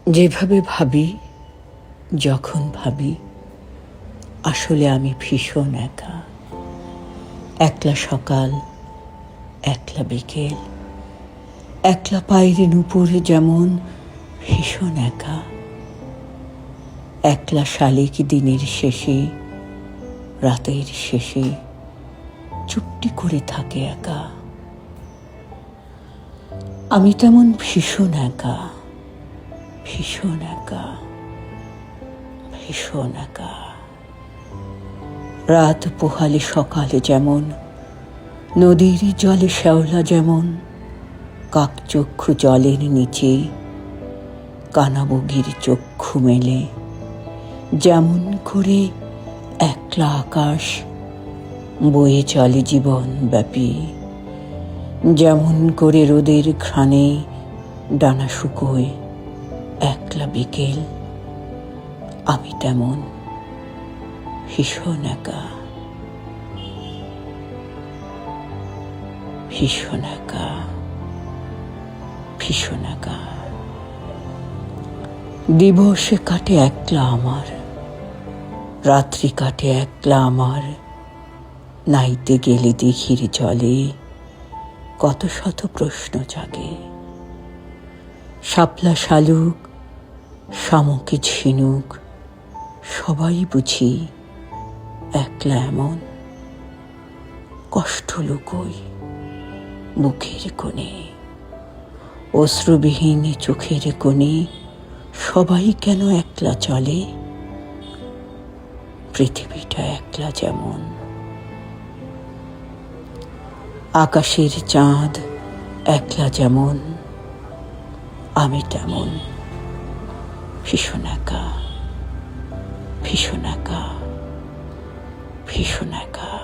যেভাবে ভাবি, যখন ভাবি, আসলে আমি ভীষণ একা। একলা সকাল, একলা বিকেল, একলা পায়ের নুপুরে যেমন ভীষণ একা। একলা শালিক দিনের শেষে, রাতের শেষে চুপটি করে থাকে একা। আমি তেমন ভীষণ একা, ভীষণ একা, ভীষণ একা। রাত পোহালে সকালে যেমন, নদীর জলে শ্যাওলা যেমন, কাকচক্ষু জলের নিচে কানাবগির চক্ষু মেলে, যেমন করে একলা আকাশ বয়ে চলে জীবন ব্যাপী, যেমন করে রোদের ঘ্রাণে ডানা শুকোয় একলা বিকেল, আমি তেমন ভীষণ একা, ভীষণ একা, ভীষণ একা। দিবসে কাটে একলা আমার, রাত্রি কাটে একলা আমার। নাইতে গেলে দিঘির জলে কত শত প্রশ্ন জাগে। শাপলা শালুক, শামুকে ঝিনুক, সবাই বুঝি একলা এমন। কষ্ট লুকোই বুকের কোণে, অশ্রুবিহীন চোখের কোণে, সবাই কেন একলা চলে। পৃথিবীটা একলা যেমন। আকাশের চাঁদ একলা যেমন, আমি তেমন ভীষণ একা, ভীষণ একা, ভীষণ একা।